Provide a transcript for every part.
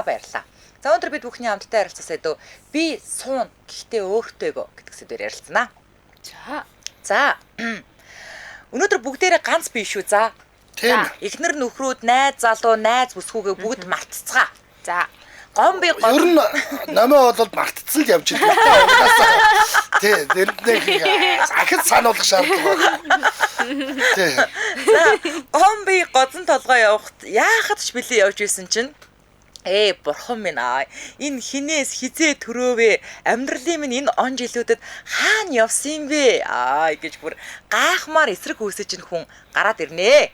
Баярлалаа. За өнөөдөр бид бүхний хамтдаа ярилцсаа дөө би суун гэхдээ өөртөөгөө гэдэг сэдвээр ярилцсанаа. За. Өнөөдөр бүгдээрээ ганц бие шүү. За. Тийм. Эхнэр нөхрүүд, найз залуу, найз бүсгүйгээ бүгд мартцгаа. За. Гом би Ер нь намаа бол мартцсан л явж байгаа. Тий, нэрнээ ахад сануулах шаардлага байна. Тий. Гом би годон толгой явахт яахад ч билээ явж исэн чинь бурхан минь энэ хинээс хизээ төрөөвэ амьдралын минь энэ он жилүүдэд хаана явсан бэ гэж бүр гайхмаар эсрэг үсэж ин хүн гараад ирнэ.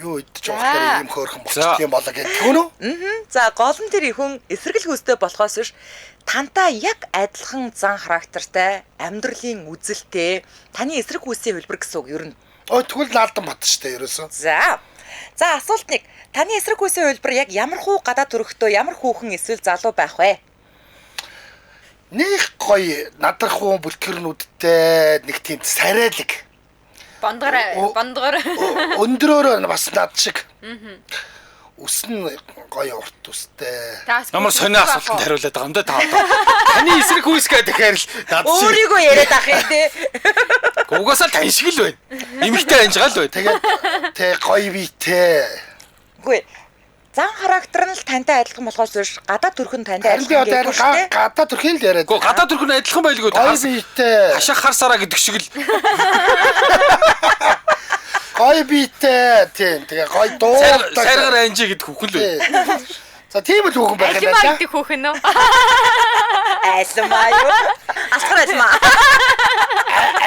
Юу идэж явах юм хөөрхөн болчих юм болоо гэдэг хүн үү? За гол нь тэр хүн эсрэгэл хүстэй болохоос биш тантай яг адилхан зан характертай амьдралын үзэлтэй таны эсрэг хүсийн хэлбэр гэсэн үг ер нь. Тэгвэл наалдан бат штэ ерөөсөө. За асуулт нэг. Таны эсрэг хүсийн хэлбэр яг ямар хуу гадаа төрөхдөө ямар хүүхэн эсвэл залуу байх вэ? Нэг гоё надрахуу бүлтгэрнүүдтэй нэг тийм сарайлаг. Бондгор. Өндрөөр бас над шиг. Үснэ гоё урт үстэй. Ямар сонио асуултанд хариулаад байгаа юм да та. Таны эсрэг хүс гэдэг тэгэхээр л над шиг. Өөрийгөө яриад ах юм те. Угаасаа тань шиг л байна. Имэгтэй анжгаал бай. Тэгээд гоё биетэй. Үгүй. Зан характер нь л тантай адилхан болохоос биш гадаа төрхөн тантай адилхан гэдэг шүү дээ. Гадаа төрхийн л яриад. Гэхдээ гадаа төрхөн адилхан байлгүй. Гоё биетэй. Хашаа хар сараа гэдэг шиг л. Гоё биетэй. Тийм. Тэгээ гоё дуудаг. Саргаар анжи гэдэг хүүхэн л бай. За тийм л хүүхэн байх юм байна. Альмаа гэдэг хүүхэн үү? Альмаа юу? Асгар альмаа.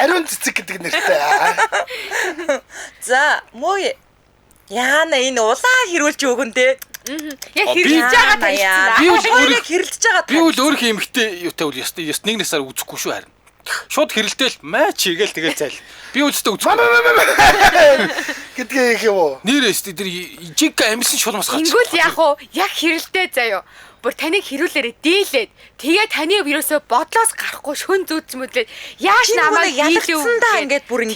Ариун цэцэг гэдэг нэртэй. За мөө яана энэ улаа хэрүүлж өгөнтэй. Яг хэрэлж байгаа танилцсан. Би бол өөрөө хэрэлж байгаа. Би бол өөрөө эмэгтэй юутай бол ёстой нэг насаар үзэхгүй шүү харин. Шууд хэрэлдээл маач хийгээл тэгэл зайл. Би үстэй үзэхгүй. Гэдгээ их юу? Нэрээс тэр жиг амьсан шулмас гарч. Ингүүл яах вэ? Яг хэрэлдээ заяо. Бүр таныг хэрүүлээрээ дийлээд тэгээ таны ерөөсөө бодлоос гарахгүй шөн зүүц мэдлээд яаш намайг ялгцсандаа ингээд бүр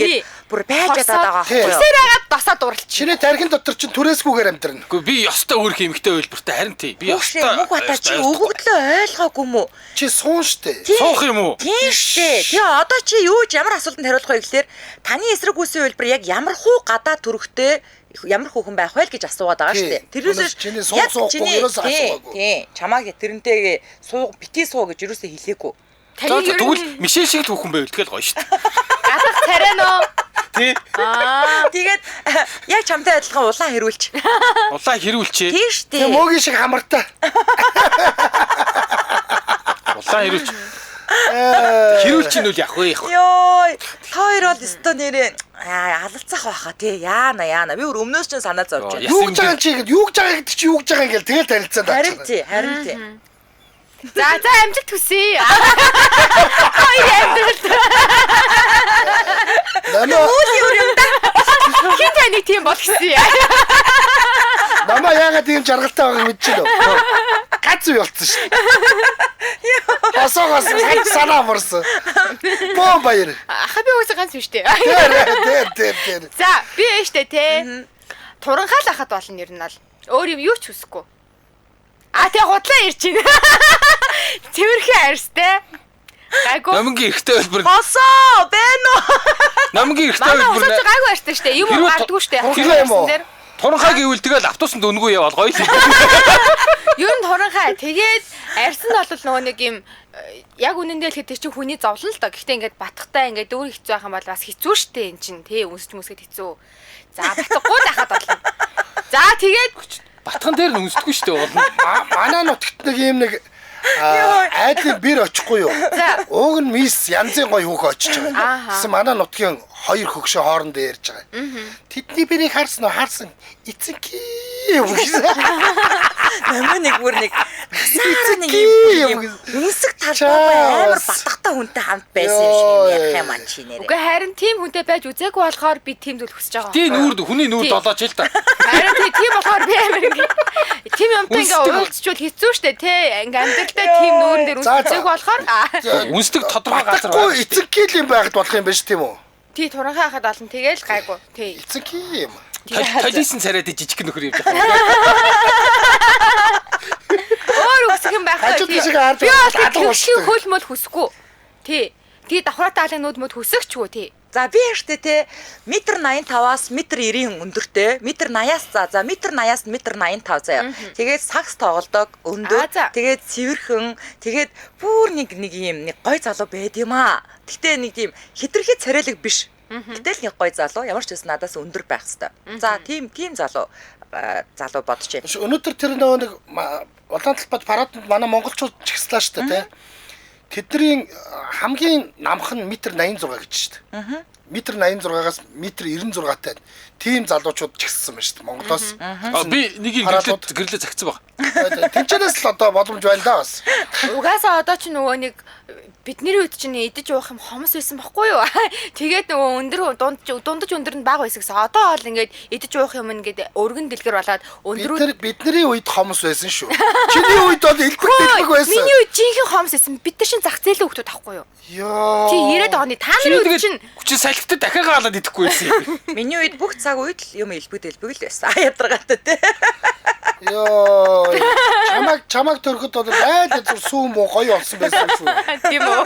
байж чадаад байгаа байхгүй юу? Тэсэрээгээд досоод дурлч. Чиний тархин дотор чинь түрээсгүйгээр амьдрна. Гэхдээ би ёстой өөрх эмэгтэй үйлбэртэй харин тий. Би ёстой. Мөх хата чи өгөгдлөө ойлгоогүй мүү? Чи суун штэ. Суух юм уу? Тийм штэ. Тэгээ одоо чи юу ч ямар асуултанд хариулах вэ гэхээр таны эсрэг үсийн үйлбэр яг ямар хуу гадаа төрөхтэй ямар хүүхэн байх вэ гэж асуугаад байгаа шүү дээ. Тэрнээс чиний суухгүй ерөөсөө асуугаагүй. Тийм. Чамааг тэрнтэйгээ бити суу гэж ерөөсөө хэлээгүй. Тэгвэл Мишель шиг хүүхэн байвал тэгэл гоё шүү дээ. Гадах царай нөө. Тий. Тэгээд яг чамтай адилхан улаан хэрүүлч. Улаан хэрүүлчээ. Тийм шүү дээ. Тийм мөгийн шиг хамартай. Улаан хэрүүлч. Хэрүүлч нь үл явах вэ? Йой, хоёр бол өстө нэрээ алалцах байхаа тий. Яана. Би өөр өмнөөс ч санаа зовж байна. Юу гэж байгаа чи гэдэг юу гэж байгаа гэдэг чи юу гэж байгаа ингээл тэгэл танилцаад байна. Харин тий. За амжилт хүсье. Хоёр амжилт. Үгүй юм да. Хин таны тийм бол гэсэн яа. Намаа яагаад тийм жаргалтай байгааг мэдчихэв үү? Гац уу болцсон шүү. Хасагаас санаа морсон. Боо баяр. Аха би үгүй ганц биш дээ. Тэр. За би ээжтэй те. Туранхаал ахад болно ер нь бол. Өөр юм юу ч хүсэхгүй. Тэгээ худлаа ирж байна. Цэвэрхэн арьстай. Гайгүй. Намгийн эрэгтэй хэлбэр. Хосоо байна уу? Намгийн эрэгтэй хэлбэр. Гайгүй арьстай штэ. Юм гардгүй штэ. Туранхай гэвэл тэгэл автобусанд өнгөө яваал гоё л. Ер нь туранхай. Тэгээд арьсан бол нөгөө нэг юм яг үнэндээ л хэд чинь хүний зовлон л доо. Гэхдээ ингээд батхтай ингээд өөр хэцүү байх юм бол бас хэцүү штэ эн чинь. Тэ үнсч мүсгэд хэцүү. За батхгүй л ахад болно. За тэгээд батхан дээр нь үнсдэггүй штэ болно. Манай нутагт нэг юм нэг айдлын бэр очихгүй юу? Уг нь мис янзын гоё хүүхэн очиж байгаа. Гэсэн манай нутгийн хоёр хөгшөө хоорондоо ярьж байгаа. Тэдний бэрийг харсан уу? Харсан. Эцэг юм. Намаа нэг бүр нэг нэг юм үнсэг талбай амар батгатай хүнтэй хамт байсан юм шиг ярих юм чи нэрээ. Үгүй харин тийм хүнтэй байж үзээгүй болохоор би тийм зүйл хүсэж байгаа. Тийм хүний нүүр долооч л та. Харин тийм болохоор би амар ингэ тийм юмтай ингээ уулзчвал хэцүү шттэ тий ингээ амьдралдаа тийм нүүрэн дээр үзээгүй болохоор үнсдэг тодорхой газар байна. Эцэг юм байгаад болох юм биш тийм үү? Тий туранхай хахад олон тэгэл гайгүй. Тий. Эцэг юм. Талисэн царайд жижиг нөхөр явж байгаа. байхгүй. Хажууд шиг харж Би бол алга тэгшиг хөлмөл хүсэхгүй. Тий. Тэгээ давхраатай алын нүд хүсэгчгүй тий. За би яштэй те 1.85-аас 1.90 өндөртэй 1.80-аас за 1.80-аас 1.85 заяа. Тэгээд сакс тоглодог өндөр. Тэгээд цэвэрхэн. Тэгээд бүр нэг юм гой залуу байд юм аа. Гэтэ нэг тийм хитрхи царайлаг биш. Гэтэл нэг гой залуу ямар ч байсан надаас өндөр байх хэвээр. За тийм залуу бодож байна. Өнөөдөр тэр нэг улаан талбад парадд манай монголчууд чигслаа шүү дээ, тэ. Тэдний хамгийн намх нь 1.86 гэж шүү дээ. 1.86-аас 1.96-тай тийм залуучууд чигссэн байна шүү дээ Монголоос. Би нэг гэрлээ загцсан баг. Тэнчэнээс л одоо боломж байна да бас. Угаасаа одоо ч нөгөө нэг бидний үед чинь идэж уух юм хомос байсан байхгүй юу? Тэгээд нөгөө өндөр дундаж өндөр нь бага байсан гэсэн. Одоо бол ингээд идэж уух юм ингээд өргөн дэлгэр болоод өндрүүд бидний үед хомос байсан шүү. Чиний үед бол элбэг байсан. Миний үед жинхэнэ хомос байсан. Бид нар шин зах зээлийн хүмүүс байхгүй юу? Йоо. Тий 90-ад оны та нарын үед чинь хүчин салттай дахиад гаалаад идэхгүй байсан. Миний үед бүх цаг үед л юм элбэг л байсан. Ядаргаатай те. Йоо. Чамаг төрөхөд бол айл зүр сүүм гоё болсон байсан шүү. Тийм үү?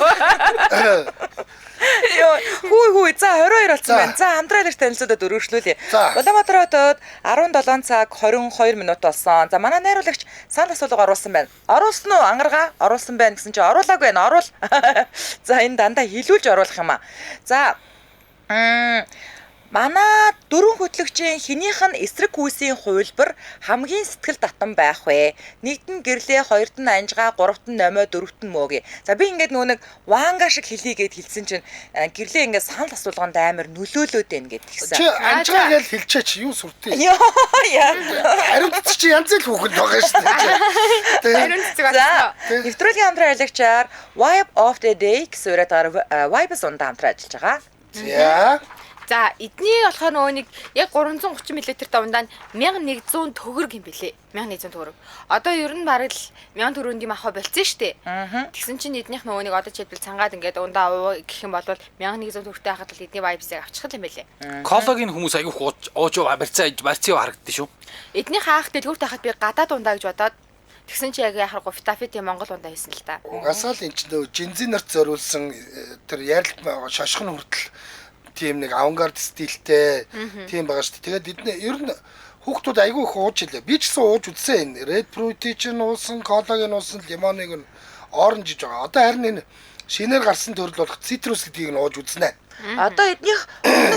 Йоо, хүй за 22 болсон байна. За хамтран ирэх танилцуудад өргөжлүүлье. Улаанбаатар хотод 17 цаг 22 минут болсон. За манай найруулагч санал асуулга оруулсан байна. Оруулсан уу? Ангаргаа оруулсан байна гэсэн чинь оруулаагүй байна. Оруул. За энэ дандаа хилүүлж оруулах юм аа. За манай дөрвөн хөтлөгчийн хинийх нь эсрэг хүйсийн хувилбар хамгийн сэтгэл татан байх вэ? Нэгд нь гэрлээ, хоёрд нь анжгаа, гуравт нь номоо, дөрөвт нь мөөг. За би ингээд нөгөө нэг ванга шиг хэлийгээд хэлсэн чинь гэрлээ ингээд санал асуулганд амар нөлөөлөөд байна гэд тэгсэн. Чи анжгаа гэж хэлчээч юу сүртэй. Яа. Хариуд чи янз л хүүхэд байгаа шүү дээ. Хариуд байгаа. Нэвтрүүлгийн хамтран ажиллагчаар Vibe of the Day гэсэн ураагаар Vibe-с ундаа хамтран ажиллаж байгаа. За. За эдний болохоор нөгөө нэг яг 330 мл-тэй ундаа 1100 төгрөг юм бэлээ. 1100 төгрөг. Одоо ер нь бараг л 1000 төгрөнд юм авах болсон шүү дээ. Тэгсэн чинь эднийх нөгөө нэг одоо жишээлбэл цангаад ингээд ундаа ууг гэх юм бол 1100 төгрөгтэй хахад л эдний вайбсыг авчихсан юм бэлээ. Колагийн хүмүүс аягүй ууж барьцаа харагддаг шүү. Эдний хаах дэлгүүрт хахад би гадаад ундаа гэж бодоод тэгсэн чи яг яхах Фитафити Монгол ундаа хийсэн л да. Угаасаа л энэ ч нөө жинзэн нарт зориулсан тэр ярилт шошгон хүртэл тийм нэг авангард стилтэй тийм байгаа шүү дээ. Тэгээд эдний ер нь хүүхдүүд айгүй их ууж илээ. Би ч гэсэн ууж үзсэн энэ Red Fruit-ийг нуусан, колагийг нуусан, лимоныг нь оранж гэж байгаа. Одоо харин энэ шинээр гарсан төрөл болох цитрус гэдгийг нь ууж үзнэ. Одоо эднийх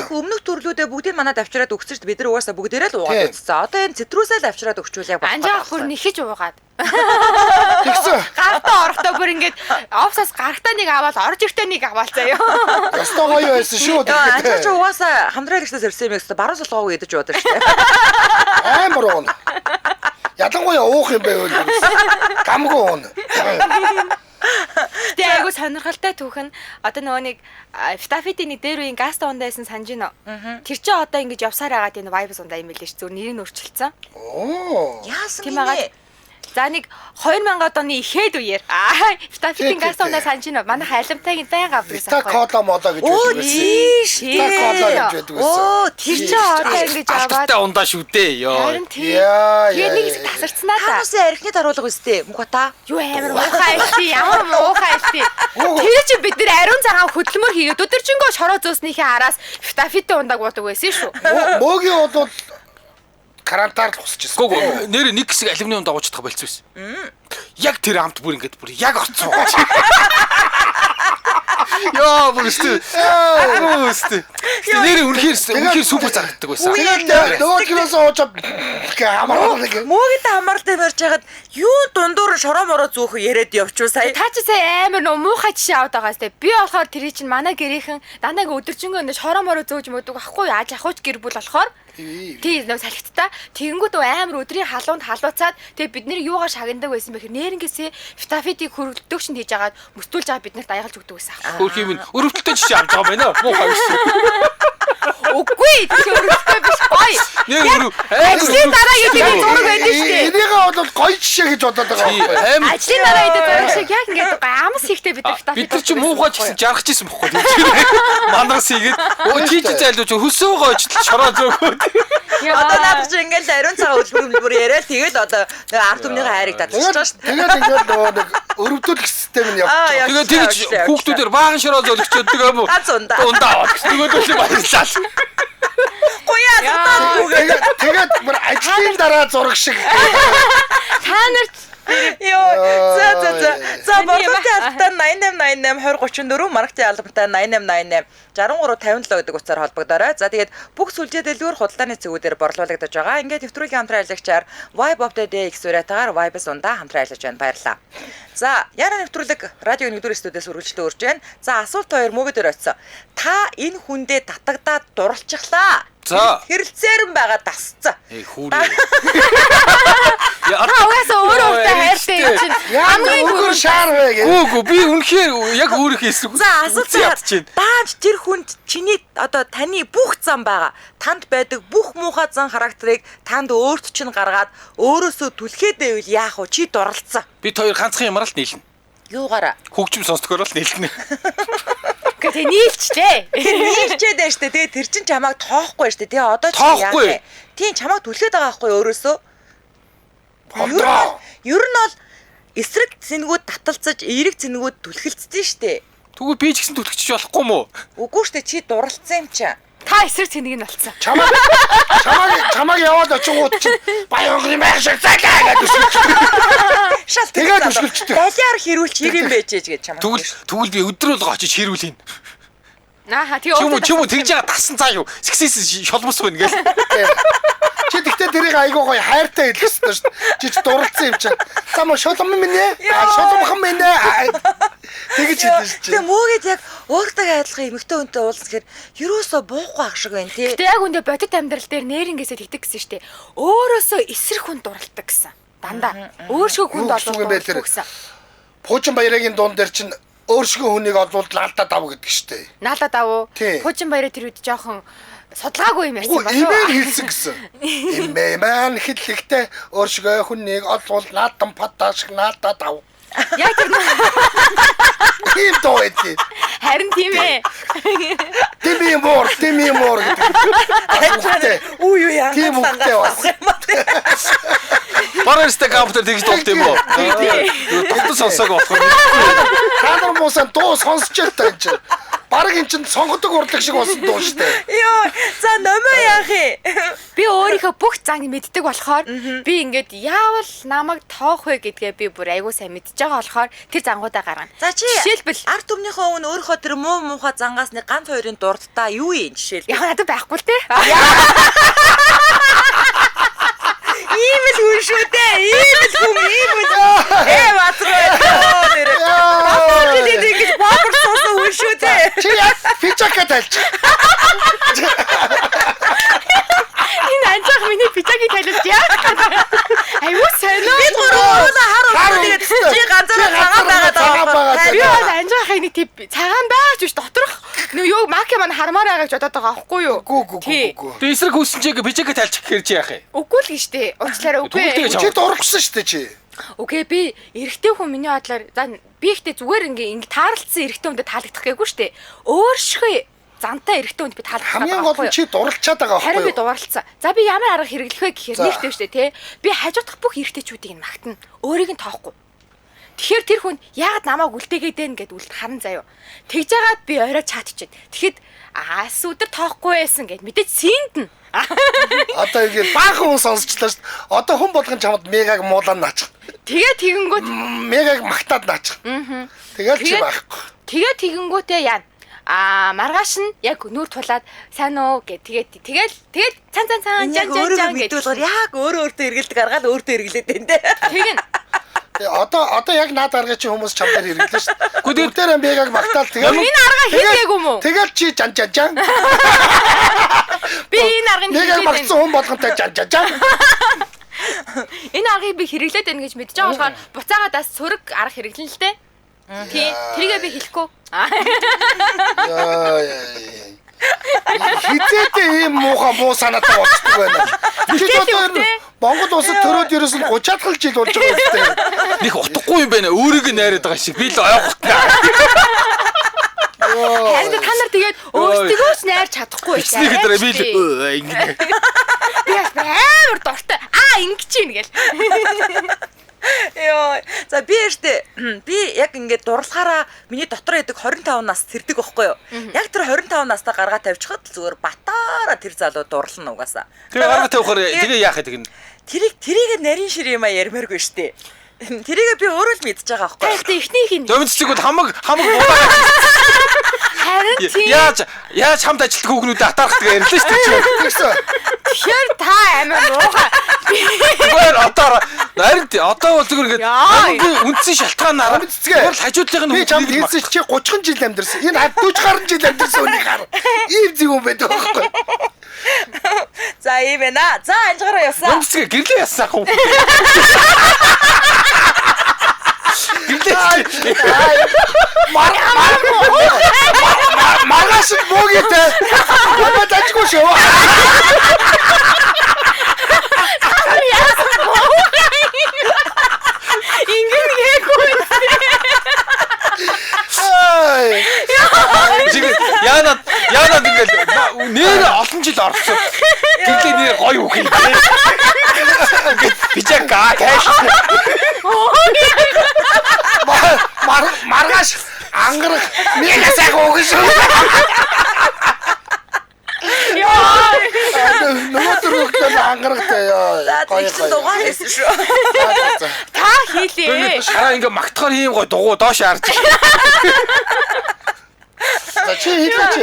өмнөх төрлүүдээ бүгдийг манад авчираад өгсөн шүү дээ. Бид нар угаасаа бүгдээрээ л уугаад үзсэн. Одоо энэ цитрусаа л авчираад өгчүүл яг байна. Анжаах бүр нэхэж уугаад. Тэгсэн. Гартаа орохдоо бүр ингээд офсаас гарахтаа нэг аваад орж иртээ нэг аваад заяа. Ястаа гоё байсан шүү. Анжаач угаасаа хамтраалагчдаас ирсэн юм гэсэн баруун солгоогүй идэж уудаг шүү дээ. Амар уун. Ялангуяа уух юм байвал гамгүй уун. Тэгээ айгу сонирхолтой түүхэн одоо нөгөө нэг Фитафитийн дээр үеийн гаста ундаа байсан санаж гинөө. Тэр чинь одоо ингэж явсаар агаад энэ вайбс ундаа юм билээ ш. Зүгээр нэрийг өөрчилсөн. Оо. Яасан тийм байгаа. За нэг 2000 оны ихэд үеэр Фитафитийн гаста ундаа санаж гинөө. Манай хайлмтайг байнга авдаг байсан. Кола мода гэж байдаг байсан. Кола гэж байдаг байсан. Оо тэр чинь одоо ингэж аваад алттай ундаа шүү дээ. Йоо. Тэгээ нэг хэсэг тасарцнаа та. Хаанаас архины даруулга үстэй мухата. Юу амар уухай илтий ямар уухай илтий. Тэр чинь бид нэр ариун цагаан хөдөлмөр хийгээд өдөржингөө шороо зөөснийхээ араас Фитафитийн ундааг уудаг байсан шүү. Мөөгийн бол карантаар л хусчихсан. Гүг нэр нэг хэсэг алюминий ундаа уучдах болцсон байсан. Яг тэр амт бүр ингэж бүр яг орцсон. Яа бүрстэ. Нэр үнэхээр супер зарагддаг байсан. Дөөдгөөс ууж амарлаг. Мөөгийн амарлтай барьж хагаад юу дундуур шороо мороо зөөхө яриад явчихв сая. Та чи сая амар нөө муухай жишээ аваад байгаа сте. Би болохоор тэр чинь манай гэрийнхэн дандаа өдөржингөө шороо мороо зөөж мөдөг ахгүй яаж ахууч гэр бүл болохоор тий нөө салхиттай тэгэнгүүт амар өдрийн халуунд халууцаад тэгээ бид нэр юугаар шагнадаг байсан бэхэр нэрнгээсээ Фитафитийг хөрөлдөгчөнд хийж агаад мөстүүлж байгаа бид нарт аягалж өгдөг байсан. Хөрх юм өрөвдөлтөй жишээ авч байгаа байна. Муухай биш. Үгүй тэр өрөвдөлтөй биш гоё. Ажлын дараа гэдэг зураг байдаг шүү дээ. Энийг бол гоё жишээ гэж бодоод байгаа. Ажлын дараа гэдэг зураг шиг яг ингээд амс ихтэй бид Фитафит. Бид нар чи муухай ч гэсэн жаргаж исэн бохгүй. Манаас хийгээд тийч зайлууч хөсөө гоочд шороо зөөгөө. Одоо наадах чи ингээл ариун цагаан хөдөлмөр яриад тэгээд одоо ард түмнийхээ хайрыг татчихж байгаа шүү дээ. Тэгээд ингээл нөгөө нэг өрөвдүүлэх систем нь явчихсан. Тэгээд тэгж хүүхдүүдээр баахан шороо зөөлөгчөд юм уу? Ундаа. Нөгөөдөө баярлалаа. Тэгээд бүр ажлын дараа зураг шиг. Та нарт За бодлогын албатай 8888 2034 маргатын албатай 8888 6357 гэдэг утсаар холбогдорой. За тэгээд бүх сүлжээ дэлгүүр худалдааны цэгүүдээр борлуулагдаж байгаа. Ингээд нэвтрүүлгийн хамтран ажиллагчаар Vibe of the Day их суриатагаар Vibe-с ундаа хамтран ажиллаж байна. Баярлалаа. За яна нэвтрүүлэг радио 1-р студиэс үргэлжлэн үрж байна. За асуулт 2 мөгөд дээр очсон. Та энэ хүндээ татагдаад дурлцглаа. За. Хэрэлцээрэн байгаа дасцсан. Хүүрээ. угаасаа өөрөө өөртөө хайртай юм чинь. Хамгийн өөр шаар вэ гэх. Үгүй би үнэхээр яг өөрийнхөө эсрэг. За асуулт дааж тэр хүнд чиний одоо таны бүх зам байгаа. Танд байдаг бүх муухай зан характерыг танд өөрт чинь гаргаад өөрөөсөө түлхээд байвал яах вэ? Чи дурлцсан. Бид хоёр ганцхан ямар л нийлнэ. Юугаараа? Хөгжим сонсдогоор л нийлнэ. Гэхдээ нийлчтэй. Нийлчээд байж тээ. Тэгээ тэр чин чамайг тоохгүй шүү дээ. Тэгээ одоо чи яах вэ? Тийм чамайг түлхээд байгаа байхгүй өөрөөсөө. Ер нь бол эсрэг зэнгүүд таталцаж, эерэг зэнгүүд түлхэлцсэн шүү дээ. Тэгвэл би ч гэсэн түлхчихэж болохгүй мó? Үгүй шүү дээ. Чи дурлцсан юм чи. Та эсрэг цэнийг нь болцсон. Чамаг яваад очингууд чи баянгын байх шиг цагаа гэж өсөлч. Шал тэгээд өсөлчтэй. Далиар хэрүүлч ирэн байжээж гэж чамайг. Тэгвэл би өдрөөлгөө очиж хэрүүлэн. Нааха тэгээ Чүм тэгж байгаа тасан цаа юу? Сексис шолмос байна гээл. Чи тэгтээ тэрийг айгуу гоё хайртай хэлэх ёстой шүү дээ. Чи дурлцсан юм чи. Сам шолом минь ээ. Шоломхон минь ээ. Тэгэж хэлсэн шүү. Тэгээ мөөгээд яг өөртөө адилхан эмэгтэй хүнтэй уулзах гэхээр юусоо буухгүй ах шиг байна тий. Гэтэ яг үндэ бодит амьдрал дээр нэрнгээсээ тэгдэг гэсэн шүү дээ. Өөрөөсөө эсрэг хүн дурладаг гэсэн. Дандаа. Өөршөө хүнд олддог гэсэн. Пуучин баярагийн дуун дээр чинь өөршгөө хүнийг олвол наалдаа дав гэдэг штэ. Наалдаа дав. Пуучин баяраа тэр үед жоохон судалгаагүй юм ярьсан болов. Имээр хэлсэн гэсэн. Имээ маань хэлэхдээ өөршгөө хүнийг олвол наалдан падааш наалдаа дав. Яг тэр ийм доо эти. харин тийм ээ. Дими мор гэдэг. Уу юу яа хангалттай байна. Барайстай компьютер тэгж толт юм уу? Толт сонсоог болох. Та нар муусан дуу сонсч л тань чинь. Бараг эн чинь сонгодог урлаг шиг болсон дуу штэ. Йоо, за нөмөө яах юм? Би өөрийнхөө бүх занг мэддэг болохоор би ингээд яавал намайг тоох вэ гэдгээ би бүр айгуу сайн мэдж байгаа болохоор тэр зангуудаа гаргана. За чи жишээлбэл ард түмнийхөө өвн өөрийнхөө тэр муухай зангаас нэг ганц хоёрын дурдтаа юу юм жишээл. Яг надад байхгүй л те. Ийм л хүн шүү дээ. Ийм л хүн матраа. Тэгээд ингэж баабар суусан хүн шүү дээ. Чи яг пижака тайлч. Энэ анжаах миний пижаки тайлж яа. Аюу сонио. Би гурваа хараад чи ганцаараа цагаан байгаа. Би бол анжаахын нэг тип цагаан байж биш доторх юу маки маань хармаар байгаа гэж бодоод байгаа аахгүй юу? Гүү. Би эсрэг хүүсэн чиг пижака тайлчих гэхэр чи яах юм? Үгүй л гэж дээ. Уучлаарай үгүй. Чи дургсан шүү дээ чи. Окей би эрэгтэй хүн миний бодлоор за би ихтэй зүгээр ингээ таарлцсан эрэгтэй хүндэд таалагдах гээгүй шүү дээ. Өөршгөө зантай эрэгтэй хүнд би таалагдах. Хамгийн гол нь чи дурлцаад байгаа байхгүй юу? Харин би дурлцсан. За би ямар арга хэрэглэх вэ гэхээр нэгтэй шүү дээ тий. Би хажуудах бүх эрэгтэйчүүдийг магтана. Өөрийг нь тоохгүй. Тэгэхээр тэр хүн яагаад намайг үлдээгээд байна гэд үлд харан заяа. Тэгж жагаад би орой чатчихэд. Тэгэхэд аас өдөр тоохгүй байсан гэд мэдээж синдэн. Одоо ингэ баахан хүн сонсчлаа шүү дээ. Одоо хүн болгон чамд мегаг муулаа наачих. Тэгээ тэгэнгүүт мегаг магтаад наачих. Тэгэл чи байхгүй. Тэгээ тэгэнгүүтээ яа. Маргааш нь яг нүүр тулаад сайн уу гэд тэгээд цан жан гэдгээр яг өөртөө эргэлдэг аргаад өөртөө эргэлээд байна те. Тэгин Одоо яг наад арга чи хүмүүс чамдаар хэрэглэн шүү дээ. Гүдээр мегаг магтаал тэгэл энэ арга хийгээгүй мүү? Тэгэл чи жан. Би энэ аргыг мегаг магтсан хүн болгонтой жан. Энэ аргыг би хэрэглээд байна гэж мэдж байгаа болохоор буцаагаадаас сөрөг арга хэрэглэн л дээ. Тий, тэрийгээ би хэлэхгүй. Хизээтэй ийм муу санаатай болчихдог байна. Чи одоо Монгол улсад төрөөд ерөөс нь 30-аад жил болж байгаа үстэй. Них утгагүй юм байна. Өөрийг нь найраад байгаа шиг би л ойгохгүй. Харин та нар тэгээд өөрсдөө ч найрч чадахгүй байх. Эцний хэдрээ би л ингэ. Би амар дуртай. Ингэж юм гээл. Йоо. За би яг ингээд дурлахаараа миний дотор яадаг 25 нас тэрдэг байхгүй юу? Яг тэр 25 настаа гаргаа тавьчихад зүгээр батаараа тэр залуу дурлана угаасаа. Тэгээ гаргаа тавихаар тэгээ яах гэдэг нь. Тэрийг нарийн шир юм а ярмааргүй штэ. Тэрийг би өөрөө л мэдчихэж байгаа байхгүй юу? Гэхдээ эхнийх нь Зовцчиг бол хамаг буудаа. харин тийм. Яаж хамт ажилтг хүүхнүүдэд атаарах гэж ярьлаа шүү дээ. Тэгсэн. Тэгэхээр та амар муухай. Зүгээр одоо бол зүгээр ингээд үндсэн шалтгаанаар зүгээр л хажуудлын би чамд хэлсэн чи 30 жил амьдэрсэн. Энэ 40 гаруй жил амьдэрсэн үнийг хар. Ийм зүг юм байдаг байхгүй. За ийм байна. За анжгараа явсан. Үндсгээ гэрлээ ясаа хөө. Маргаш богитэй. Бабаа тачгүй шүү. Ингэн гээгүй. Яанад ингээл нэр олон жил орсон. Гэрлээ нэр гоё үг юм. Би ч гаа тааш. Маргаш ангарах нэг сайхан үг шүү. Нөгөөдөр ангарахтай яа. За тийм дугаар хийсэн шүү. Та хийлээ. Шараа ингээ магтахаар ийм гоё дугуй доош харж. За чи хийлээч.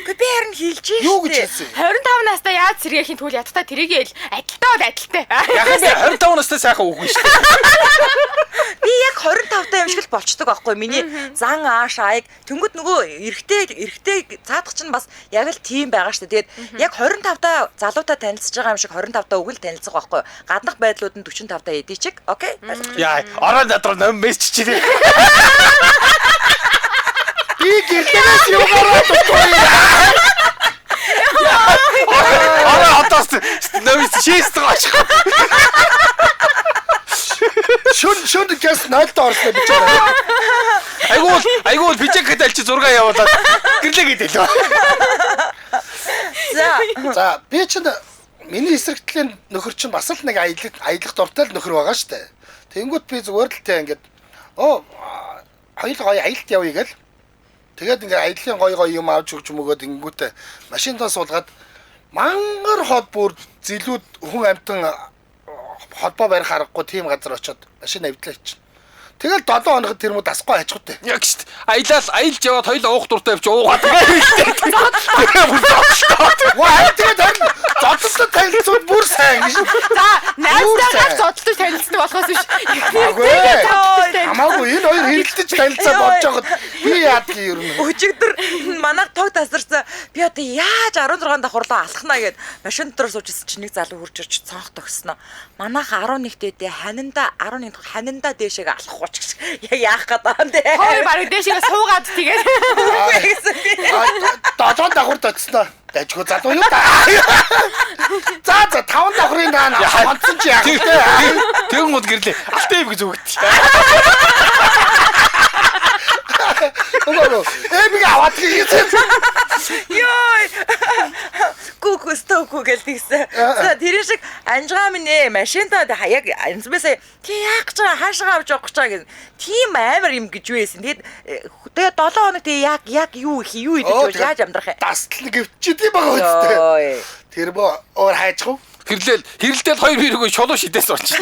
Би харин хийлж шүү. Юу гэж хэлсэн? 25 настай яаж сэргээхийн түүл ядтаа тэрийгэл адилтай. Яхаа 25 настай сайхан үг шүү. Би яг 25 таа юм шиг л болчдөг байхгүй миний зан ааш аяг тэнгууд нөгөө эрэгтэй цаадах чинь бас яг л тийм байгаа шүү дээ. Тэгээд яг 25 таа залуутай танилцж байгаа юм шиг 25 таа үг л танилцах байхгүй. Гаднах байдлууд нь 45 таа эдий чиг. Окей? Яа, ороо надруу ном мессеж чирээ. Би гэртээс юу гараад өгөхгүй. Ороо одоос ном чийст гооч. Шүн гэс 0-д орсон бичээрэй. Айгуул бичиг гэдэлч зураг явуулаад гэрлээ гэдэл. За би чинь миний эсрэгтлийн нөхөр чинь бас л нэг аялах дуртай л нөхөр байгаа шүү дээ. Тэнгүүт би зүгээр л тэ ингээд хоёул гоё аялалт явъя гэл. Тэгээд ингээд аяллаа гоё юм авч өгч мөгөөд ингэнгүүтээ машинтаа суулгаад мангар хот бүр зилүүд хүн амтан холбоо барих аргагүй тийм газар очиод машин авдлаа чинь. Тэгэл 7 хоногт тэр мод асгүй хажгуутай. Яг шүү дээ. Аялж яваад хоёул уух дуртай явж уугаад байгаа. Ваа тэгээд зодтолтой танилцууд бүр сайн гэж. За, найзтайгаар зодтолтой танилцдаг болохоос биш. Хамаагүй энэ хоёр хэрэлдэж танилцаа болж байгаад би яадгийг ер нь. Өчигдөр манай тог тасарсан. Би одоо яаж 16 давхарлаа алхнаа гэд машин дотор суужсэн чинь нэг залуу хурж ирж цонх төгснө. Манайх 11-д ханинда 11 ханинда дээшээ алах гоч гэж яах гэдэг юм бэ? Хоёр барыг дээшээ суугаад тэгээд Додоо давхар доцсноо. Дажгүй залуу юу та. За 5 давхрын даана онцсон чи яах вэ? Тэгэн гол гэрлээ. Алтай юм гэж үгт. Ого. Би аваад хийсэн. Йой. Гүгүстөө гүгэлдэгсэн. За тэр шиг анжгаа минь машинтаа яг янзбасаа тий яах гэж байгаа хаашаа авч явах гэж байгаа гэн. Тийм амар юм гэж байсан. Тэгээд 7 хоног яг юу идэж яаж амьдрах вэ? Дастал гэвчихэд байгаа үстэй. Тэр боо өөр хайчих. Хэрэлдэл хоёр бирүүг шулуу шидээс орчих.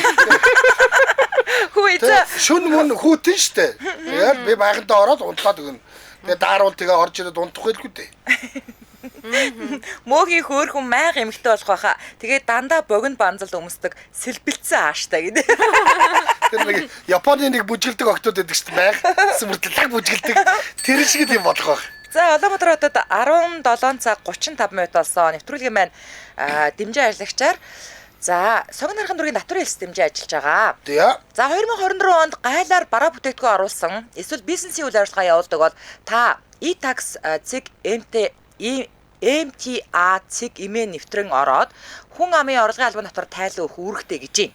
Хөөе за. Шүн мөн хүүтэн штэ. Тэгээд би байхандаа ороод унтлаад өгнө. Тэгээд daarуул тэгээ орж ирээд унтах байлгүй дээ. Мөөгийн хөөрхөн майг эмхтэй болох байхаа. Тэгээд дандаа богино банзалд өмсдөг сэлбэлцсэн ааштай гэдэг. Тэр нэг Японы нэг бүжгэлдэг октод байдаг штэ майг. Сүмэрлэг бүжгэлдэг. Тэр шиг юм болох байх. За Улаанбаатар хотод 17 цаг 35 минут болсон. Нэвтрүүлгийн маань дэмжээ ажиглагчаар за Согн хархан дургийн натурын хэлс дэмжээ ажиллаж байгаа. Тэгээ. За 2024 онд гайлаар бараа бүтээгдэхүүн оруулсан эсвэл бизнесийн үйл ажиллагаа явуулдаг бол та e-tax цэг MTA цэг имэн нэвтрэн ороод хүн амын орлогын албан татвар тайлан өгөх үүрэгтэй гэж байна.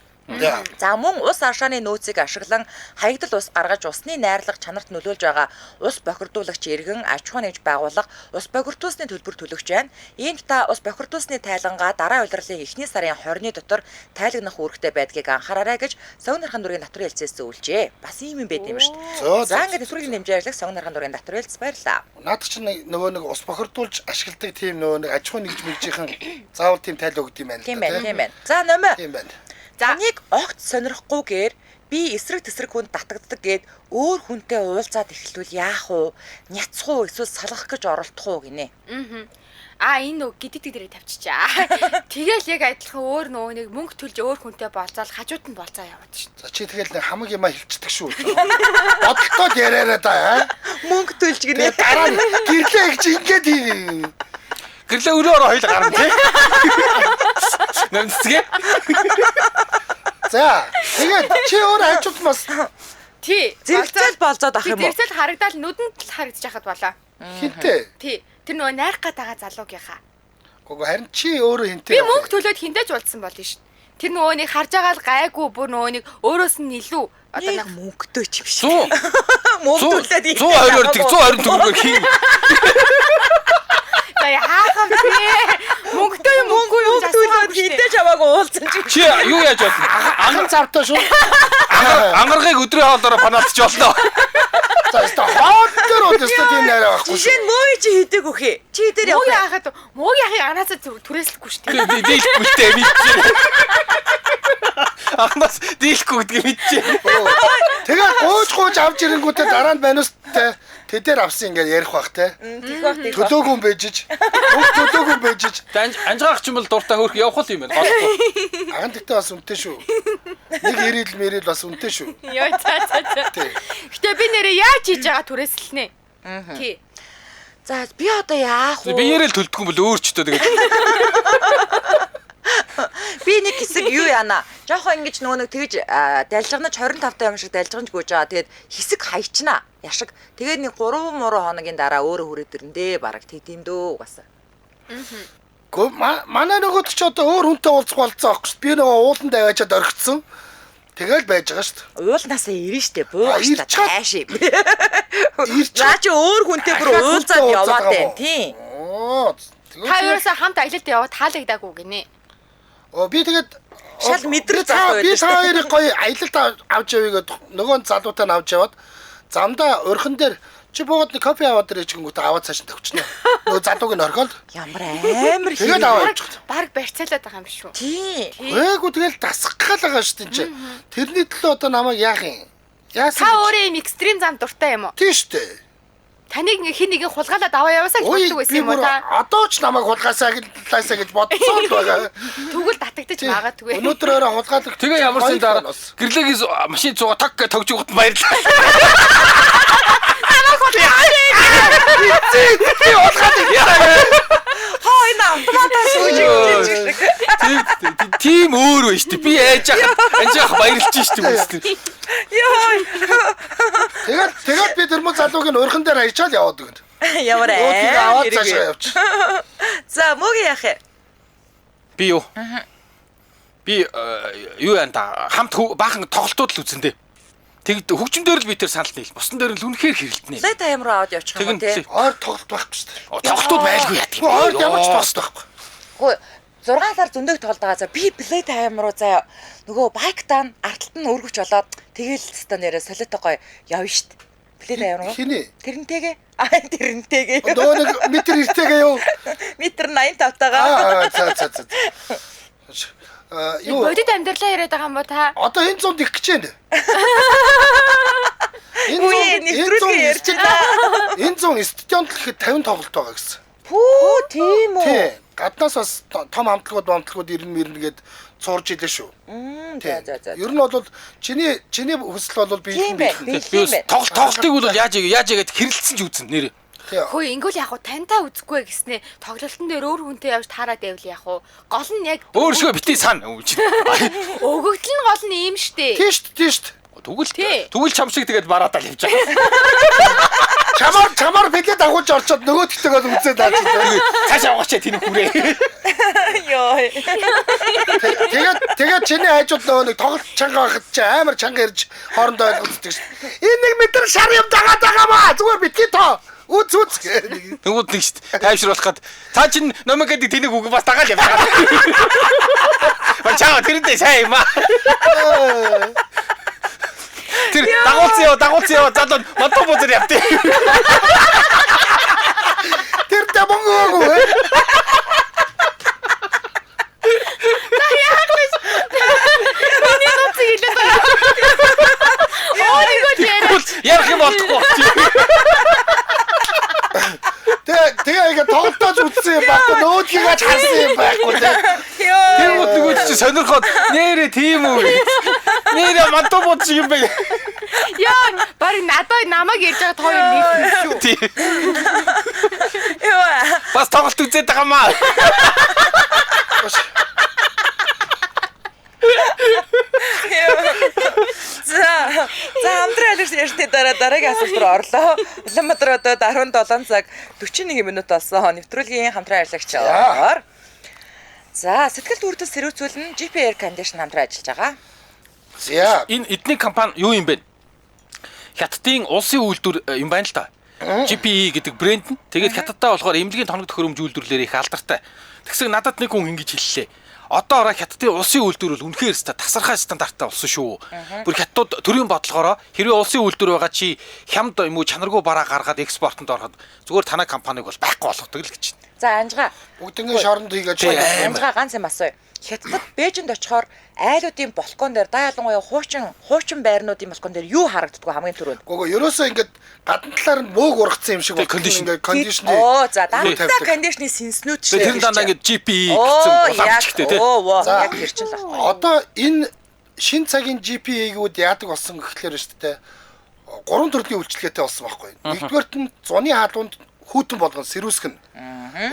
За мөн ус аршааны нөөцийг ашиглан хаягдал ус гаргаж усны найрлага чанарт нөлөөлж байгаа ус бохирдуулагч иргэн аж ахуй нэгж байгууллага ус бохирдуулсны төлбөр төлөгч байна. Иймд та ус бохирдуулсны тайлангаа дараа улирлын эхний сарын 20-ны дотор тайлагнах үүрэгтэй байдгийг анхаараарай гэж Согнархан дүүргийн Татварын хэлцээс зөвлөжээ. Бас ийм юм байт юм шүү дээ. За ингээд нэвтрүүлгийн нэмжээ ажиллах Согнархан дүүргийн Татварын хэлц баярлаа. Наад чинь нөгөө нэг ус бохирдуулж ашигладаг тийм нөгөө нэг аж ахуй нэгж мэгжийнхэн заавал тийм тайлбар өгд юм байна. Тийм байна. За номоо. Тийм байна. Таныг огт сонирхгүйгээр би эсрэг тэсрэг хүнд татагддаг гэд өөр хүнтэй уулзаад эхлүүл яах вэ? Няцх уу эсвэл салгах гэж оролдох уу гинэ. Энэ үг гиддэг дээрээ тавьчихаа. Тэгэл яг адилхан өөр нөгөө нэг мөнгө төлж өөр хүнтэй болцоод хажууд нь болцоо яваад шин. За чи тэгэл нэг хамаг юмаа хэлцдэг шүү. Бодлоод яриараа да. Мөнгө төлж гинэ. Дараа нь гэрлээ гэж ингэж тийм. Гэрлээ өрөөрөө хоёул гарна тий. Нэмцгээ. За тэгээд чи өөр хажууд бас Тий. Зэрэгцэл болцоод ах юм уу? Зэрэгцэл харагдаад нүдэнд л харагдаж яхад болоо. хинтээ. Тий. Тэр нөгөө найрах гээд байгаа залуугийнхаа. Гого харин чи өөрөө хинтээ. Би мөнгө төлөөд хинтээж уулзсан болно шүү. Тэр нөгөө нэг харж байгаа л гайгүй бүр нөгөө нэг өөрөөс нь илүү одоо нэг мөнгөтэй ч юм шиг. 100 мөнгө төлөөд 120 120 төгрөгөөр хийн. За яахан бэ? Мөнгөтэй юм мөнгөө юу төлөөд хинтээж аваагүй уулзсан чи. Чи юу яаж болно? Анхан завтай шүү. Ангаргыг өдрийн хоолоор панаадч болно. За өстө хоол дээр бол өстө тийм найраа байхгүй. Жишээ нь мөө чи хийдэг үхээ. Чи дээр мөнгө явах. яахад мөнгө яахыг анаасаа түрээслэхгүй шүү дээ. Би дийлэхгүйтэй мэдчихэв. Ахнаас дийлэхгүй гэдгийг мэдчихэв. Тэгээ гууж авч ирэнгүүтээ дараа нь банустай тэдээр авсан ингээд ярих бах те. Тих бах. Төлөөгүй юм бэжиж. Бүх төлөөгүй юм бэжиж. Анжгаах ч юм бол дуртай хөөх явах л юм байна. Голтой. Ахан тэгтээ бас үнэтэй шүү. Нэг ирэл мэрэл бас үнэтэй шүү. Йоо за. Тий. Гэтэ би нэрээ яаж хийж байгаа түрээслэнэ. Тий. За би одоо яах вэ? Би ярил төлдөг юм бол өөрчтөө тэгээд. Би нэг хэсэг юу яана. Жохон ингэж нөгөө нэг тэгж далжигнаж 25 та юм шиг далжигнаж гүйж байгаа. Тэгээд хэсэг хайчнаа. Яшиг. Тэгээд нэг 3 муруу хоногийн дараа өөрөө хүрээд ирэндээ бараг тэгдэм дөө угаасаа. Гөө манай нөгөөд ч одоо өөр хүнтэй уулзах болцсон аахгүй шүү. Би нөгөө ууланд аваачаад орхицсон. Тэгэл байж байгаа шүү. Уулнаасаа ирнэ штэ буугч та тааш юм. Наа чи өөр хүнтэй бүр уулзаад яваад байна тийм. Оо. Та ерөөсөө хамт аялалд яваад таалагдаагүй гинэ. Би тэгээд шал мэдрэл заах би та хоёрыг гоё аялалд авч явъя гэд нөгөө залуутай нь авч яваад замдаа өрхөн дээр чи буугаад нэг кофе аваад ирэж гингүүт аваад цааш тавьчихна. Нөгөө залууг нь орхиол. Ямар амар тэгээд аваад явчих. Баг барьцаалаад байгаа юм биш үү? Тийм. Ээгүй тэгэл дасгах байгаа шүү дээ чи. Тэрний төлөө одоо намайг яах юм? Яасан? Та өөрөө юм экстрим зам дуртай юм уу? Тийм шүү дээ. Таныг хин нэг хулгайлаад аваа яваасаа гэж боддог байсан юм уу та? Одоо ч намайг хулгаасаа гэж бодсон л байгаа. Тэгвэл татагдчих магадгүй. Өнөөдөр өөрөө хулгаалах. Тэгээ ямарсан дараа гэрлэгээс машин цуга таг гэж тогж өгөхөд баярлалаа. Би хулгаалах. Хой на автоматар сууж. Тийм өөр байна шүү дээ. Би яаж анжаах баярлж шүү дээ. Йоо. Тэгээд би тэр мөн залууг нь өрхөн дээр хайчаал яваад өгнө. Ямар Өөдгийг аваад цаашаа явууч. За мөг яах вэ? Би юу? Би юу яа та хамт баахан тоглолтууд л үзэн дээ. Тэгэд хөгжмөндөр л би тэр санал нийл. Бусан дээр л үнэхээр хэрэлдэнэ. Лай тайм руу аваад явчих юм тий. Ойр тоглолт байхгүй шүү дээ. Тоглолтууд байлгүй яа тийм. Ойр ямар ч тоглолт байхгүй. Хөө 6 сар зөндөг тоглоод байгаа. За би плей тайм руу заа нөгөө байктаа арталт нь өргөж болоод тэгэл ста нэрээ солиотой гоё явна штт. Плей тайм руу. Хиний? Тэрнтэйгээ. Тэрнтэйгээ. Нөгөө нэг метр иртэйгээ юу? Метр 85 тагаа. За. Юу? Бодит амьдралаа яриад байгаа юм ба та? Одоо энэ зунд их гэж байна. Үе нэвтрүүлгээ ярьж байна. Энэ зун стадионд л ихэд 50 тоглолт байгаа гэсэн. Пүү тийм үү. Тий. Гаднаас бас том хамтлагууд ирнэ гээд цуурж илээ шүү. За. Ер нь бол чиний хүсэл бол би тоглолтыг бол яаж яагаад хэрэлдсэн ч үзэн нэр. Хөөе ингүүл яг уу тантай үзэхгүй гэснээ тоглолтын дээр өөр хүнтэй явж таараад байвал яг уу гол нь яг өөр шөө битээ сана. өгөгдөл нь гол нь ийм штэ. Тийш. Тэгвэл чам шиг тэгээд бараадаа л явж байгаа. чамаар бэлээ дагуулж орчоод нөгөө тэгтэйгээ үзээд байгаа. Цааш яваач тийм хүрээ. Йоо. Тэгээд чиний хажууд нөгөө нэг тоглолт чанга байхад чи амар чанга ирж хоорондоо ойлгоцдог ш. Энэ 1 метр шар юм дагаад байгаа маа. Зүгээр битгий тоо. Үз. Нөгөөд нэг шүү дээ. Тайвшруулах гээд цаа чин номер гэдэг тэнийг үг бас дагаал юм. Бачаа тэрэндээ сайн юм аа. Тэр дагуулцгаа залуу матуу бозэр явтыг. Тэр тамангоо. Ярих юм болохгүй. Тэгээ ингээ тоглолтож үзсэн юм байхгүй нөөдгийг харсан юм байхгүй Йоо. Тэр нөгөө чи сонирхоод нэрээ тийм үү. Нэрээ матуу бозэр юм бэ. Яа, барыг надад намайг ярьж байгаа хоёр нийлсэн шүү. Йоо. Бас тоглолт үзээд байгаа маа. За хамтран ярьсны дараагийн асуулт руу орлоо. Улаанбаатар одоо 17 цаг 41 минут болсон. Нэвтрүүлгийн хамтран ажиллагчаар. За сэтгэл дүүртэл сэрүүцүүлэн GP Air Condition хамтран ажиллаж байгаа. За Энэ эдний компани юу юм бэ? Хятадын улсын үйлдвэр юм байна л да. GPE гэдэг брэнд нь. Тэгээд хятадтай болохоор эмнэлгийн тоног төхөөрөмж үйлдвэрлэлээр их алдартай. Тэгсэг надад нэг хүн ингэж хэллээ. Одоо ороо хятадын улсын үйлдвэр бол үнэхээр тасархай стандарттай болсон шүү. Бүр хятадууд төрийн бодлогоороо хэрвээ улсын үйлдвэр байгаа чи хямд юм уу чанаргүй бараа гаргаад экспортод ороход зүгээр танай компаниг бол байхгүй болгодог л гэж байна. За Анжгаа. бүгднгийн шоронд хийгээд байгаа. Анжгаа ганц юм асууя. Хятадд Бээжинд очихоор айлуудын балкон дээр да ялангуяа хуучин байрнуудын балкон дээр юу харагддггүй хамгийн түрүүнд. Гүг ерөөсөө ингээд гадна талаар нь бөөг ургацсан юм шиг байна. Ингээд кондишны. Оо за дандаа кондишны сэнснүүд шиг. Тэр дандаа ингээд GPE гэсэн уламжтай тий. За яг тэр чинь л байна. Одоо энэ шин цагийн GPA-гүүд яадаг болсон гэхлээр шүү дээ. 3 төрлийн үйлчлэгээтэй болсон байхгүй. Нэгдүгээрт нь зуны халуунд хүүтэн болгон сэрүүсгэн.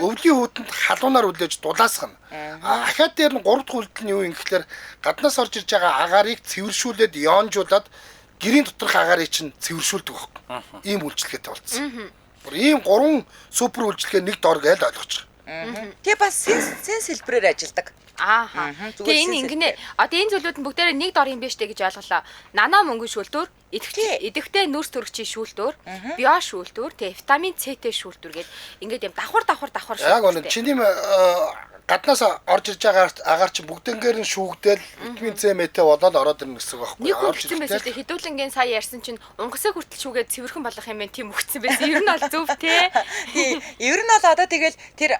Өвлийн хүүтэнд халуунаар үлээж дулаасгана. Ахаад дээр нь 3 дахь үйлдэл нь юу юм гэхлээр гаднаас орж ирж байгаа агаарыг цэвэршүүлээд ионжуулаад гэрийн доторх агаарыг чинь цэвэршүүлдэг байхгүй. Ийм үйлчлэгээтэй болсон. Бүр ийм 3 супер үйлчлэгээ нэг дор гэж ойлгож байгаа. Тэгээ бас сенс хэлбэрээр ажилладаг. Ааха. Тэгээ энэ ингэнэ. Одоо энэ зүйлүүд нь бүгдээрээ нэг дор юм биш үү гэж ойлголоо. Нанаа мөнгө шүүлтүр, идэвхтэй нүүрс төрөгчийн шүүлтүр, био шүүлтүр, тэгээ витамин С-тэй шүүлтүр гээд ингээд юм давхар шүүлтүр. Яг үнэ чиний гаднаас орж ирж байгаа агаар чи бүгднгээр нь шүүгдээл витамин С мэтэй болоод ороод ирнэ гэсэн үг байхгүй. Нэг хөвгцэн байсан л хэдүүлэнгийн сая ярьсан чинь унгасыг хүртэл шүүгээд цэвэрхэн болох юм байна тийм хөвгцэн байсан. Ер нь бол зөв те. Ер нь бол одоо тэгэл тэр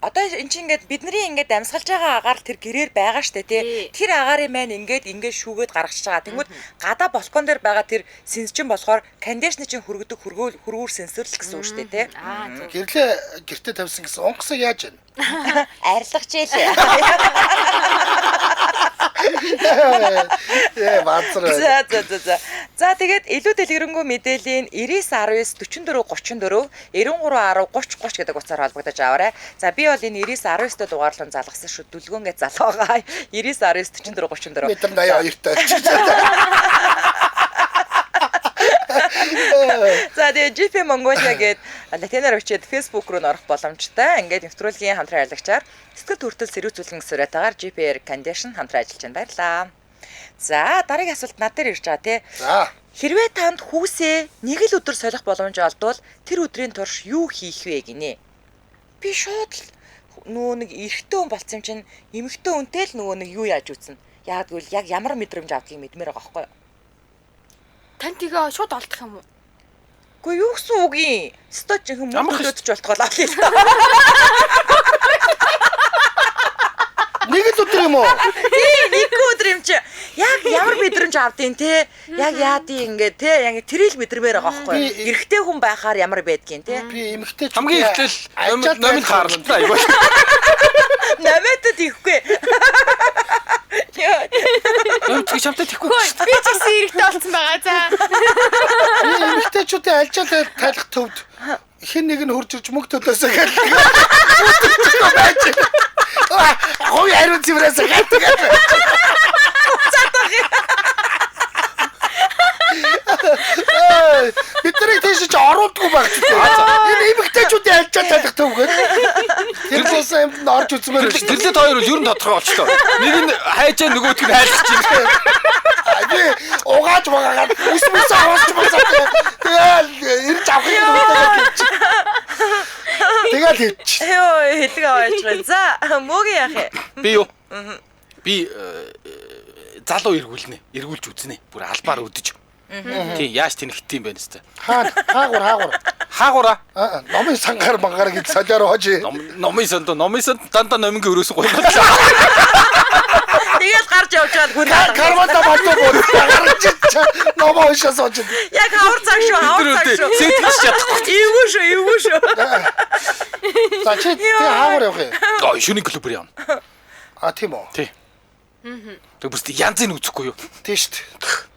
одоо эн чинь ингээд бидний ингээд амьсгалж байгаа агаар тэр гэрээр байгаа штэ тий. Тэр агаарын маань ингээд шүүгээд гаргачихж байгаа. Тэнгүүд гадаа балкон дээр байгаа тэр сэнсчин болохоор кондишны чинь хөргөдөг хөргүүр сенсорл гэсэн үг штэ тий. Гэрлээ гэртээ тавьсан гэсэн унгасыг яаж вэ? Арилгаж ийлээ. Баацраа. За тэгээд илүү дэлгэрэнгүй мэдээллийн 9919 44 34 93 10 30 30 гэдэг утсаар холбогдож аваарай. За би бол энэ 9919-т дугаарлан залгасан шүү. Дүлгөөнгээ залгаагаа. 9919 44 34. Метр 82-тай. За тэгээ GP Mongolia гээд латинаар өчөөд Facebook руу орох боломжтой. Ингээд нэвтрүүлгийн хамтран ажиллагчаар сэтгэл хүртэл сэрүүцүүлэн сүрэтээр GP Air Condition хамтран ажиллаж байна. Баярлалаа. За дараагийн асуулт над дээр ирж байгаа тий. За. Хэрвээ танд хүүсээ нэг л өдөр солих боломж олдвол тэр өдрийн турш юу хийх вэ гинэ? Би шууд нөгөө нэг эрэгтэй хүн болцсон юм чинь эмэгтэй хүнтэй л нөгөө нэг юу яаж үзнэ? Яг гэвэл яг ямар мэдрэмж авдгийг мэдмээр байгаа байхгүй юу? Тань тэгээ шууд олдох юм уу? Гэхдээ юу гэсэн үг юм? Стож юм мөрөдөж болтгоо лаа л. Нэг л өдөр юм уу? Нэг өдөр юм чи. Яг ямар мэдрэмж авдیں۔ Те. Яг яадیں ингээд те. Яг тэрийг мэдэрмээр байгаа байхгүй юу? Эрэгтэй хүн байхаар ямар байдгийг те. Би эмэгтэй ч хамгийн ихтэл номын хаарлаа айгүй. Намайд тийхгүй. Өөд чи чамтай тийхгүй. Би ч гэсэн эрэгтэй болсон байгаа за. би эмэгтэйчүүдийн альчаал тайлах төвд хэн нэг нь хурж ирж мөнгө төлөөсөө гэж. Хой хариу цэврээс гайдаг. Бидний тийш Цааш ч оруулдгүй багт. Энэ эмэгтэйчүүдийн альчаа талих төвгөл. Тэр болсон юмд орж үзмээр шүү. Гэрлээд хоёр бол ер нь тодорхой болчлоо. Нэг нь хайжаа нөгөөдг нь хайлах чинь. Би угааж байгаагаад үс аваач болсоо. Тэгэл ирж авах юм уу. Тэгэл хийч. Йоо хэлэг аваач. За мөгийн яах юм? Би юу? Би залуу эргүүлж үзнэ. Бүр албаар өдөж. Тийм яаж тэнэгт юм бэ нэстэ. Хаагура. Номын сангаар бангаар гэж солиор хожи. Номын санд дандаа номингийн өрөөс гоё. Тэгэл гарч явж байгаа хүн Карвата батуу гарч номоо уншаа сууж. Яг хавар цаг шүү. Сэтгэж чадахгүй. Эвгүй шүү. За чи хаагур явах юм. Шүний клубэр явна. Тийм үү. Тий. Тэг бүрт янзын үзэхгүй юу? Тийм шүү дээ.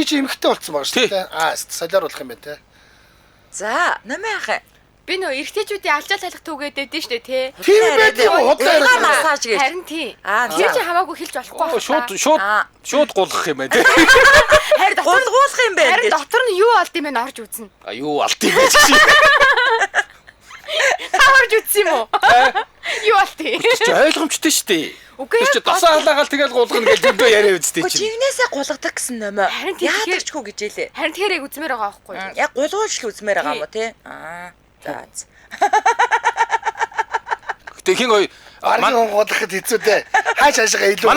Чи эмхтэй болцсон байгаа шүү дээ. Солиор болох юм байна те. За, намаа яах юм? Би нөө эрэгтэйчүүдийн алжаа талах түүгээд байдсан шүү дээ, тий. Тийм байдаг уу? Удаан массаж гэж. Харин тий. Тэр чи хамаагүй хэлж болохгүй байна. Шууд гулгах юм байна те. харин гулгуулах юм байна Харин гэж. дотор нь юу олд юм бэ орж үзнэ. Юу алт юм бэ чи? Орж үтсэн юм уу? Юу олд юм? Чи ойлгомжтой шүү дээ. Үгүй чи досоо халаагаал тэгэл гулгана гэж зөндөө яриа үсттэй Гү чи. чигнээсээ гулгадаг гэсэн нөмөө. Харин тийм Яадагчгүй гэж хэлээ. Харин тэр яг үзмээр байгаа байхгүй юу? Яг гулгуулж л үзмээр байгаа юм уу те? За. Тэг хин гоё Аргийн гулгахад хэцүү дээ. Хаашаашгаа илүү.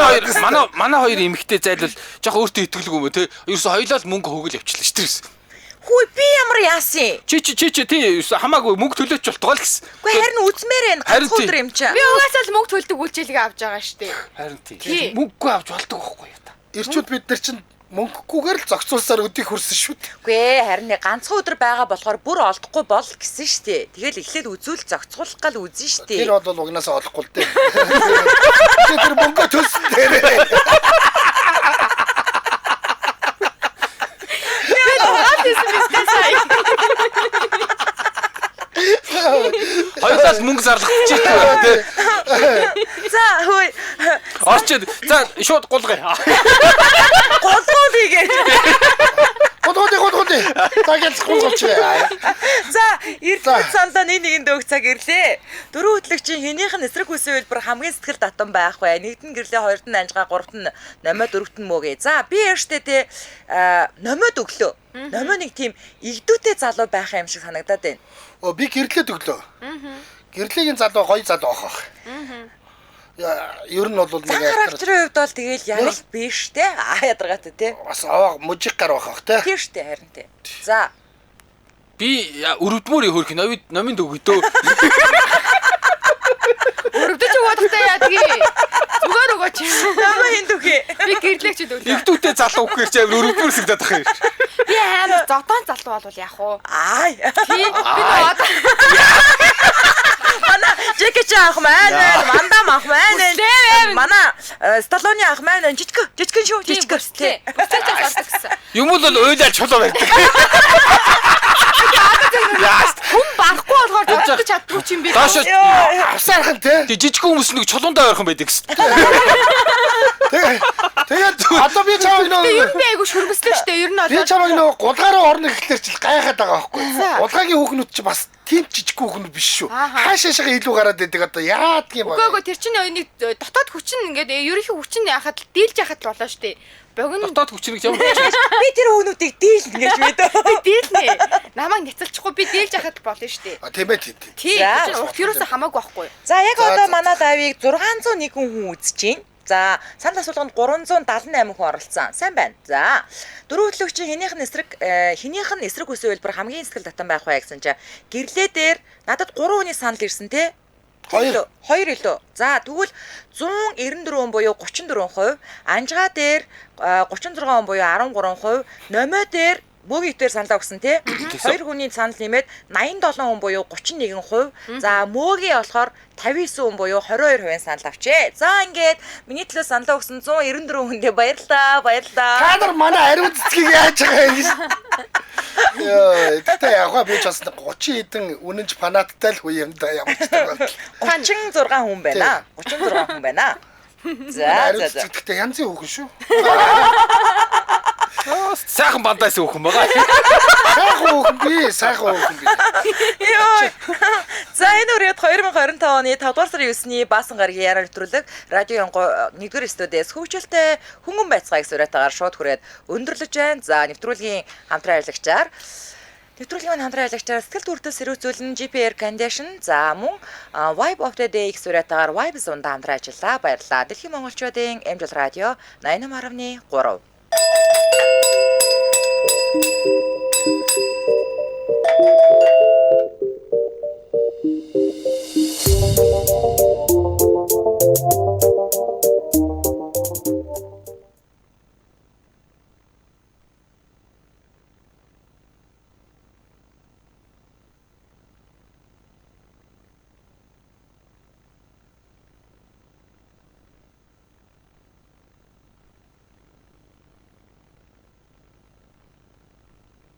манай хоёр эмэгтэй зайлвал жоох өөртөө итгэлгүй юм те. Ерөөсө хоёлаа л мөнгө хөгөл явчихлаа шүү дээ. Хүй би ямар яасан? Чи тий хамаагүй мөнгө төлөөч болтгоо л гэсэн. Үгүй харин үзмээр энэ ганц өдөр юм чи. Би угаасаа л мөнгө төлдөг үйлчилгээ авч байгаа шүү дээ. Харин тий. Мөнгөгүй авч болдог байхгүй юу та. Ирчүүд бид нар чинь мөнгөгүйгээр л зохицуулсаар өдийг хүрсэн шүү дээ. Үгүй харин ганцхан өдөр байгаа болохоор бүр олдохгүй бол гэсэн шүү дээ. Тэгэл эхлээл үзүүл зохицуулах гал үзэн шүү дээ. Тэр бол угнаасаа олохгүй л дээ. Тэр мөнгө төлсөн дээр. Хоёулаа мөнгө зарлах гэж байна те. За хөөе. Орчод за шууд гулгая. Гулгуулъя гэж. Гулгуулъя. Тагяц гулгуулч. За, эрдэнэт сандаа нэг дөг цаг ирлээ. Дөрөв хөтлөгчийн хэнийх нь эсрэг хүссэн хэлбэр хамгийн сэтгэл татан байх вэ? Нэгд нь гэрлээ, хоёрд нь анжгаа, гуравт нь номоо, дөрөвт нь мөөгээ. За, би яаштай те номоод өглөө. Номоо нэг тийм игдүүтэй залуу байх юм шиг санагдаад байна. Би гэрлээд өглөө. Гэрлэгийн залуу гоё залуу ах. Ер нь бол нэг характерын хувьд бол тэгэл яг биш те. Ядаргаатай те. бас аваа мужиг гар байх те. Тийм штэ харин те. За. Би өрөвдмөрийн хөрх номын дөг өдөө. Өрөвдөж угаадахтай яа тгий. Зүгээр өгөөч. Намаа хин дөхөө. Би гэрлэгч өглөө. Игдүүтэй залуу өгөхээр чи өрөвдмөр сэгдээд ах юм. Би амар зодон залуу бол яах вэ? Тий. Би одоо Манай Жекич ах маань мандам ах маань манай Сталлоны ах маань жижигэн шүү жижигэр тий. Юм бол уйлаад чулуу байдаг. Яаст. хүн барахгүй болохоор зодож чаддгүй юм би. Доош авсаархан те. жижиг хүмүүс нэг чулуундаа ойрхон байдаг гэсэн. Тэгээд одоо би чамайг Би ер нөө нь айгу шүрмэслээ шүү дээ. Ер нь би чамайг нөө гулгаараа орно гэхлээр чи гайхаад байгаа байхгүй. Гулгаагийн хүүхнүүд чи бас тийм жижиг хүүхнүүд биш шүү. Хаашаашаа илүү гараад байдаг одоо яадаг юм бэ? Үгүй тэр чинь нэг дотоод хүчин ингээд ерөнхий хүчин яхад дийлж яхад л болоо шүү дээ. Богино Дотоод хүчнийг ямар гэж. би тэр хүүнүүдийг дийлнэ гэж мэдээ. би дийлнэ. Намайг няцалчихгүй би дийлж яхад болно шүү дээ. Тийм ээ тийм. Тий. Урт юусаа хамаагүй байхгүй. За яг одоо манай давыг 601 хүн үзэж байна. За санал асуулганд 378 хүн оролцсон. Сайн байна. За дөрөв хөтлөгчийн хэнийх нь эсрэг хүссэн хэлбэр хамгийн сэтгэл татан байх вэ гэсэн чинь гэрлээ дээр надад 3 хүний санал ирсэн те. 2 илүү. За тэгвэл 194 хүн буюу 34%, анжгаа дээр 36 хүн буюу 13%, номоо дээр бөөгийн дээр санал өгсөн те. 2 хүний санал нэмээд 87 хүн буюу 31%. За мөөгийн болохоор 59 хүн буюу 22% санал авчээ. За ингээд миний төлөө санал өгсөн 194 хүндээ баярлалаа. Та нар манай ариун цэцгийг яаж байгаа юм гэж. Тэгтээ яг би ч бас 30 хэдэн үнэнч фанаттай л үе юм да ямар ч юм бол. 36 хүн байна. 36 хүн байна. За. Гэхдээ янзын хүүхэн шүү. Сайхан бандаас өөхөн байгаа. Сайхан хүүхэн би. Йоо. За энэ үрээд 2025 оны 5 дугаар сарын 9-ний баасан гарагийн яраа нэвтрүүлэг радио 1-р студиэс хөгжөлтэй хөнгөн байцгааг сураатаагаар шууд хүрээд өндөрлөж байна. За нэвтрүүлгийн хамтран ажиллагчаар сэтгэл төртөл сэрүүцүүлэн GPR Condition за мөн Vibe of the Day их сураатаагаар Vibe зундаа хамтран ажиллаа. Баярлалаа. Дэлхийн монголчуудын MJ радио 88.3